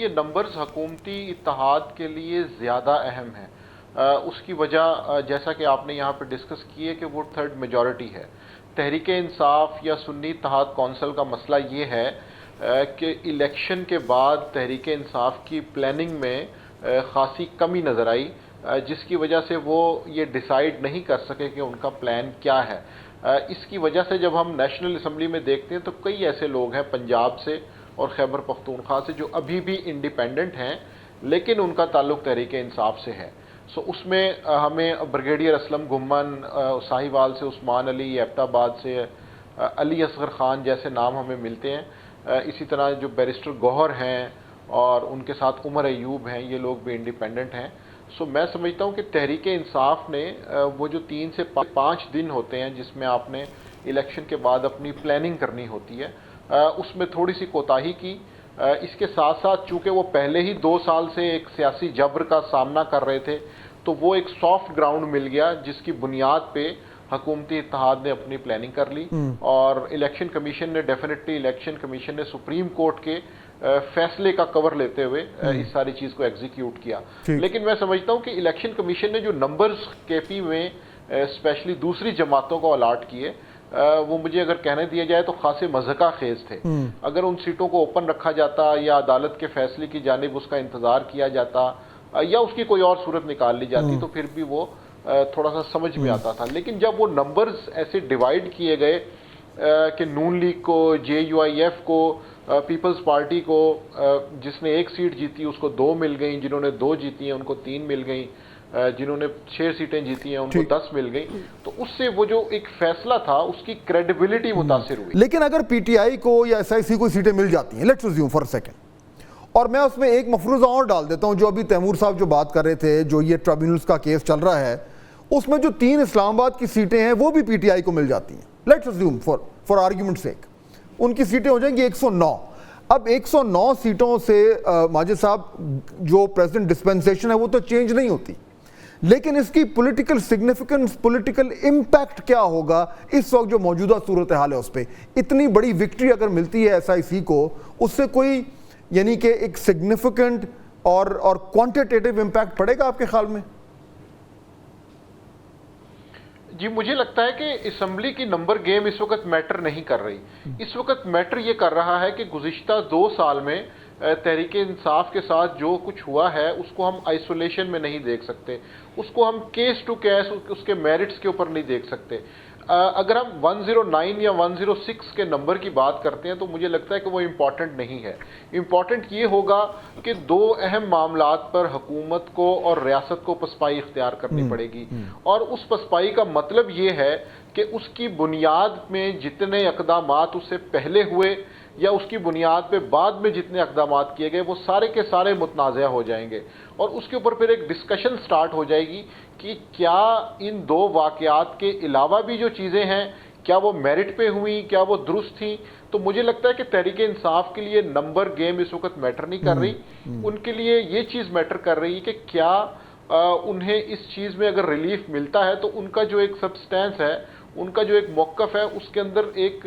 یہ نمبرز حکومتی اتحاد کے لیے زیادہ اہم ہیں. اس کی وجہ جیسا کہ آپ نے یہاں پہ ڈسکس کی ہے کہ وہ تھرڈ میجورٹی ہے. تحریک انصاف یا سنی اتحاد کونسل کا مسئلہ یہ ہے کہ الیکشن کے بعد تحریک انصاف کی پلاننگ میں خاصی کمی نظر آئی، جس کی وجہ سے وہ یہ ڈیسائیڈ نہیں کر سکے کہ ان کا پلان کیا ہے. اس کی وجہ سے جب ہم نیشنل اسمبلی میں دیکھتے ہیں تو کئی ایسے لوگ ہیں پنجاب سے اور خیبر پختونخوا سے جو ابھی بھی انڈیپینڈنٹ ہیں لیکن ان کا تعلق تحریک انصاف سے ہے. اس میں ہمیں بریگیڈیئر اسلم گھمن، ساہیوال سے عثمان علی، ایبٹ آباد سے علی اصغر خان جیسے نام ہمیں ملتے ہیں. اسی طرح جو بیرسٹر گوہر ہیں اور ان کے ساتھ عمر ایوب ہیں، یہ لوگ بھی انڈیپینڈنٹ ہیں. میں سمجھتا ہوں کہ تحریک انصاف نے وہ جو 3 سے 5 دن ہوتے ہیں جس میں آپ نے الیکشن کے بعد اپنی پلاننگ کرنی ہوتی ہے، اس میں تھوڑی سی کوتاہی کی. اس کے ساتھ ساتھ چونکہ وہ پہلے ہی 2 سال سے ایک سیاسی جبر کا سامنا کر رہے تھے تو وہ ایک سافٹ گراؤنڈ مل گیا جس کی بنیاد پہ حکومتی اتحاد نے اپنی پلاننگ کر لی. اور الیکشن کمیشن نے الیکشن کمیشن نے سپریم کورٹ کے فیصلے کا کور لیتے ہوئے اس ساری چیز کو ایگزیکیوٹ کیا. لیکن میں سمجھتا ہوں کہ الیکشن کمیشن نے جو نمبرز کے پی میں اسپیشلی دوسری جماعتوں کو الاٹ کیے وہ مجھے اگر کہنے دیا جائے تو خاصے مضحکہ خیز تھے. اگر ان سیٹوں کو اوپن رکھا جاتا یا عدالت کے فیصلے کی جانب اس کا انتظار کیا جاتا یا اس کی کوئی اور صورت نکال لی جاتی تو پھر بھی وہ تھوڑا سا سمجھ میں آتا تھا. لیکن جب وہ نمبرز ایسے ڈیوائیڈ کیے گئے کہ نون لیگ کو، JUIF کو، پیپلز پارٹی کو جس نے 1 سیٹ جیتی اس کو 2 مل گئیں، جنہوں نے 2 جیتی ہیں ان کو 3 مل گئیں، جنہوں نے 6 سیٹیں جیتی ہیں ان کو 10 مل گئی، تو اس سے وہ جو ایک فیصلہ تھا اس کی کریڈیبلٹی متاثر ہوئی. لیکن اگر PTI کو یا SIC کو سیٹیں مل جاتی ہیں، لیٹس اسیوم فار سیکنڈ، اور میں اس میں ایک مفروضہ اور ڈال دیتا ہوں جو ابھی تیمور صاحب جو بات کر رہے تھے، جو یہ ٹرائبیونلز کا کیس چل رہا ہے، اس میں جو 3 اسلام آباد کی سیٹیں ہیں وہ بھی PTI کو مل جاتی ہیں. لیٹس اسیوم فار آرگیومنٹ سیک ان کی سیٹیں ہو جائیں گی 109. اب 109 سیٹوں سے ماجد صاحب جو پریزیڈنٹ ڈسپینسیشن ہے وہ تو چینج نہیں ہوتی، لیکن اس کی پولیٹیکل سگنیفیکنس، پولیٹیکل امپیکٹ کیا ہوگا اس وقت جو موجودہ صورتحال ہے اس پہ. اتنی بڑی وکٹری اگر ملتی ہے SIC کو، اس سے کوئی یعنی کہ ایک سگنیفیکنٹ اور کوانٹیٹیو امپیکٹ پڑے گا آپ کے خیال میں؟ جی مجھے لگتا ہے کہ اسمبلی کی نمبر گیم اس وقت میٹر نہیں کر رہی. اس وقت میٹر یہ کر رہا ہے کہ گزشتہ 2 سال میں تحریک انصاف کے ساتھ جو کچھ ہوا ہے اس کو ہم آئسولیشن میں نہیں دیکھ سکتے، اس کو ہم کیس ٹو کیس اس کے میرٹس کے اوپر نہیں دیکھ سکتے. اگر ہم 109 یا 106 کے نمبر کی بات کرتے ہیں تو مجھے لگتا ہے کہ وہ امپورٹنٹ نہیں ہے. امپورٹنٹ یہ ہوگا کہ 2 اہم معاملات پر حکومت کو اور ریاست کو پسپائی اختیار کرنی پڑے گی، اور اس پسپائی کا مطلب یہ ہے کہ اس کی بنیاد میں جتنے اقدامات اس سے پہلے ہوئے یا اس کی بنیاد پہ بعد میں جتنے اقدامات کیے گئے وہ سارے کے سارے متنازع ہو جائیں گے، اور اس کے اوپر پھر ایک ڈسکشن سٹارٹ ہو جائے گی کہ کیا ان 2 واقعات کے علاوہ بھی جو چیزیں ہیں کیا وہ میرٹ پہ ہوئیں، کیا وہ درست تھیں. تو مجھے لگتا ہے کہ تحریک انصاف کے لیے نمبر گیم اس وقت میٹر نہیں کر رہی. ان کے لیے یہ چیز میٹر کر رہی کہ کیا انہیں اس چیز میں اگر ریلیف ملتا ہے تو ان کا جو ایک سبسٹینس ہے، ان کا جو ایک موقف ہے اس کے اندر ایک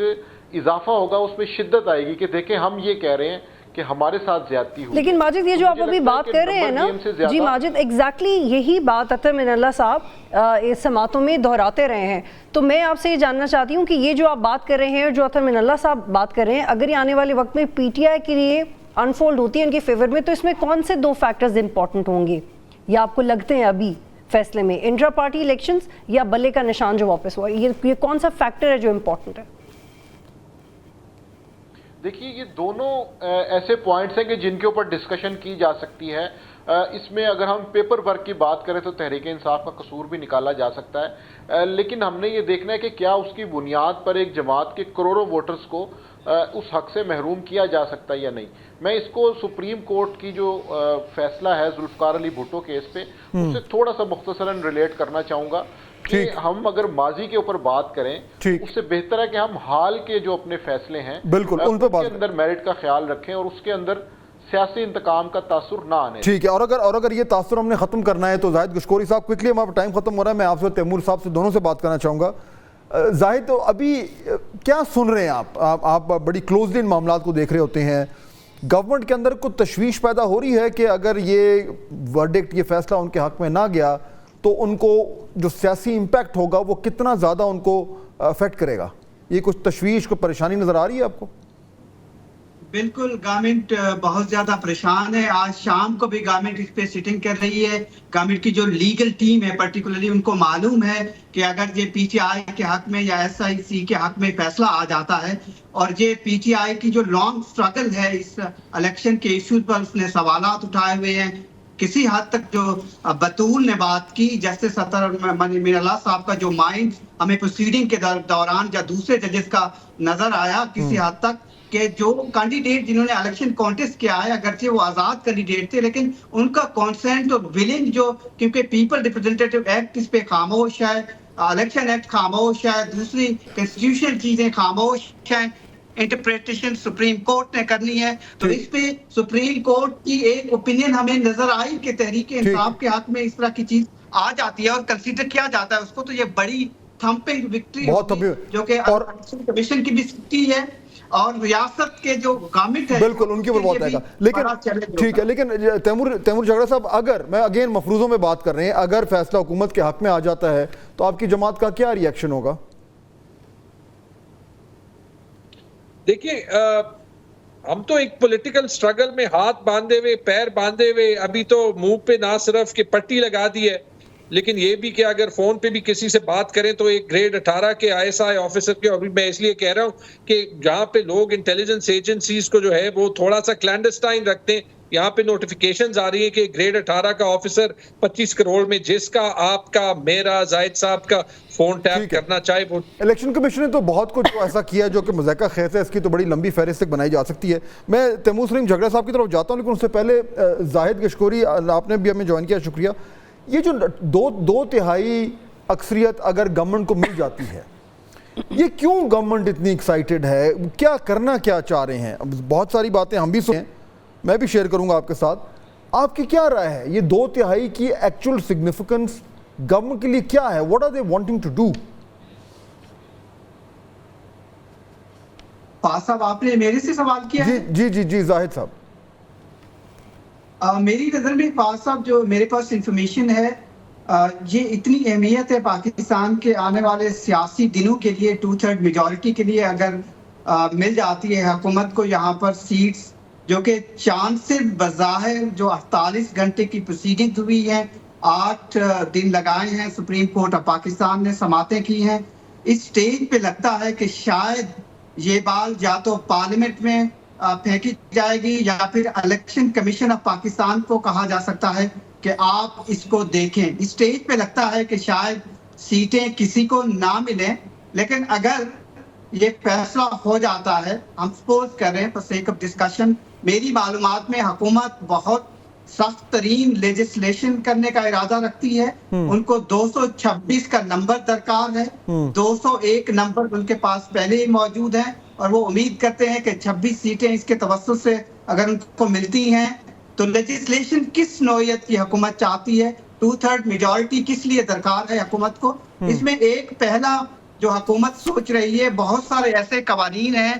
اضافہ ہوگا، اس میں شدت آئے گی کہ دیکھیں ہم یہ کہہ رہے ہیں کہ ہمارے ساتھ زیادتی ہوئی. لیکن ماجد یہ جو آپ ابھی بات کر رہے ہیں نا، جی ماجد ایگزیکٹلی یہی بات اطہر من اللہ صاحب اس سماعتوں میں دہراتے رہے ہیں. تو میں آپ سے یہ جاننا چاہتی ہوں کہ یہ جو آپ بات کر رہے ہیں اور جو اطہر من اللہ صاحب بات کر رہے ہیں، اگر یہ آنے والے وقت میں PTI کے لیے انفولڈ ہوتی ہے ان کے فیور میں، تو اس میں کون سے 2 فیکٹرز امپورٹنٹ ہوں گے یا آپ کو لگتے ہیں ابھی فیصلے میں؟ انٹرا پارٹی الیکشنز یا بلے کا نشان جو واپس ہوا، یہ کون سا فیکٹر ہے جو امپورٹنٹ ہے؟ دیکھیے یہ دونوں ایسے پوائنٹس ہیں کہ جن کے اوپر ڈسکشن کی جا سکتی ہے. اس میں اگر ہم پیپر ورک کی بات کریں تو تحریک انصاف کا قصور بھی نکالا جا سکتا ہے، لیکن ہم نے یہ دیکھنا ہے کہ کیا اس کی بنیاد پر ایک جماعت کے کروڑوں ووٹرز کو اس حق سے محروم کیا جا سکتا ہے یا نہیں. میں اس کو سپریم کورٹ کی جو فیصلہ ہے ذوالفقار علی بھٹو کیس پہ اس سے تھوڑا سا مختصراً ریلیٹ کرنا چاہوں گا کہ ہم اگر ماضی کے اوپر بات کریں اس سے بہتر ہے کہ ہم حال کے جو اپنے فیصلے ہیں بالکل ان کے اندر میرٹ کا خیال رکھیں اور اس کے اندر سیاسی انتقام کا تاثر نہ آنے. ٹھیک ہے. اور اگر یہ تاثر ہم نے ختم کرنا ہے تو زاہد گشکوری صاحب کوئکلی ہمارا ٹائم ختم ہو رہا ہے، میں آپ سے تیمور صاحب سے دونوں سے بات کرنا چاہوں گا. زاہد تو ابھی کیا سن رہے ہیں آپ بڑی کلوزلی ان معاملات کو دیکھ رہے ہوتے ہیں، گورنمنٹ کے اندر کوئی تشویش پیدا ہو رہی ہے کہ اگر یہ ورڈکٹ، یہ فیصلہ ان کے حق میں نہ گیا تو ان کو جو سیاسی امپیکٹ ہوگا وہ کتنا زیادہ ان کو افیکٹ کرے گا؟ یہ کچھ تشویش، کوئی پریشانی نظر آ رہی ہے آپ کو؟ بالکل، گورنمنٹ بہت زیادہ پریشان ہے. آج شام کو بھی گورنمنٹ اس پہ سٹنگ کر رہی ہے. گورنمنٹ کی جو لیگل ٹیم ہے پرٹیکولرلی ان کو معلوم ہے کہ اگر یہ پی ٹی آئی کے حق میں یا ایس آئی سی کے حق میں فیصلہ آ جاتا ہے، اور یہ پی ٹی آئی کی جو لانگ سٹرگل ہے اس الیکشن کے ایشوز پر، اس نے سوالات اٹھائے ہوئے ہیں. کسی حد تک جو بطول نے بات کی، جسٹس اطہر من اللہ صاحب کا جو مائنڈ ہمیں پروسیڈنگ کے دوران یا دوسرے ججز کا نظر آیا کسی حد تک، کہ جو کینڈیڈیٹ جنہوں نے الیکشن کانٹیسٹ کیا ہے، اگرچہ وہ آزاد کینڈیڈیٹ تھے، لیکن ان کا کانسینٹ اور ولنگ جو، کیونکہ پیپل ریپرزینٹیٹو ایکٹ اس پہ خاموش ہے، الیکشن ایکٹ خاموش ہے، دوسری کنسٹیٹیوشنل چیزیں خاموش ہیں، انٹرپریٹیشن سپریم کورٹ نے کرنی ہے. تو اس پہ سپریم کورٹ کی ایک اوپینین ہمیں نظر آئی کہ تحریک انصاف کے حق میں اس طرح کی چیز آ جاتی ہے اور کنسیڈر کیا جاتا ہے اس کو، تو یہ بڑی تھمپنگ وکٹری ہوگی، جو کہ الیکشن کمیشن کی بھی سکتی ہے اور ریاست کے جو گورنمنٹ ہے بالکل ان کی اوپر بہت آئے گا. لیکن ٹھیک ہے، لیکن تیمور جھگڑا صاحب، اگر میں اگین مفروضوں میں بات کر رہے ہیں، اگر فیصلہ حکومت کے حق میں آ جاتا ہے تو آپ کی جماعت کا کیا ری ایکشن ہوگا؟ دیکھیے، ہم تو ایک پولیٹیکل سٹرگل میں ہاتھ باندھے ہوئے، پیر باندھے ہوئے، ابھی تو منہ پہ نہ صرف کہ پٹی لگا دی ہے، لیکن یہ بھی کہ اگر فون پہ بھی کسی سے بات کریں تو ایک گریڈ 18 کے آئی ایس آئی آفیسر کے، اور میں اس لیے کہہ رہا ہوں کہ جہاں پہ لوگ انٹیلیجنس ایجنسیز کو جو ہے وہ تھوڑا سا کلینڈسٹائن رکھتے ہیں، یہاں پہ نوٹیفیکیشنز آ رہی ہیں کہ گریڈ 18 کا آفیسر 25 کروڑ میں جس کا آپ کا، میرا، زاہد صاحب کا فون ٹیپ کرنا چاہے وہ. الیکشن کمیشن نے تو بہت کچھ ایسا کیا جو کہ مذائقہ خیز ہے، اس کی تو بڑی لمبی فہرست بنائی جا سکتی ہے. میں تیمور سلیم جھگڑا صاحب کی طرف جاتا ہوں، لیکن اس سے پہلے زاہد گشکوری، آپ نے بھی ہمیں جوائن کیا، شکریہ. یہ جو دو تہائی اکثریت اگر گورنمنٹ کو مل جاتی ہے، یہ کیوں گورنمنٹ اتنی ایکسائٹڈ ہے؟ کیا کرنا کیا چاہ رہے ہیں؟ بہت ساری باتیں ہم بھی سنیں، میں بھی شیئر کروں گا آپ کے ساتھ. آپ کی کیا رائے ہے؟ یہ 2 تہائی کی ایکچوئل سگنیفیکنس گورنمنٹ کے لیے کیا ہے؟ What are they wanting to do? Faaz صاحب، آپ نے میرے سے سوال کیا ہے؟ جی زاہد صاحب. میری نظر میں فاض صاحب، جو میرے پاس انفارمیشن ہے، یہ اتنی اہمیت ہے پاکستان کے آنے والے سیاسی دنوں کے لیے، 2/3 میجورٹی کے لیے اگر مل جاتی ہے حکومت کو یہاں پر سیٹس، جو کہ چاند سے بظاہر جو 48 گھنٹے کی پروسیڈنگ ہوئی ہے، 8 دن لگائے ہیں سپریم کورٹ آف پاکستان نے، سماعتیں کی ہیں، اس سٹیج پہ لگتا ہے کہ شاید یہ بال یا تو پارلیمنٹ میں پھینکی جائے گی یا پھر الیکشن کمیشن آف پاکستان کو کہا جا سکتا ہے کہ آپ اس کو دیکھیں. اس سٹیج پہ لگتا ہے کہ شاید سیٹیں کسی کو نہ ملیں. لیکن اگر یہ فیصلہ ہو جاتا ہے، ہم سپوز کر رہے ہیں فار سیک آف ڈسکشن، میری معلومات میں حکومت بہت سخت ترین لیجسلیشن کرنے کا ارادہ رکھتی ہے. ان کو 226 کا نمبر درکار ہے، 201 نمبر ان کے پاس پہلے ہی موجود ہیں، اور وہ امید کرتے ہیں کہ 26 سیٹیں اس کے توسط سے اگر ان کو ملتی ہیں تو لیجسلیشن کس نوعیت کی حکومت چاہتی ہے، 2/3 میجورٹی کس لیے درکار ہے حکومت کو. اس میں ایک پہلا جو حکومت سوچ رہی ہے، بہت سارے ایسے قوانین ہیں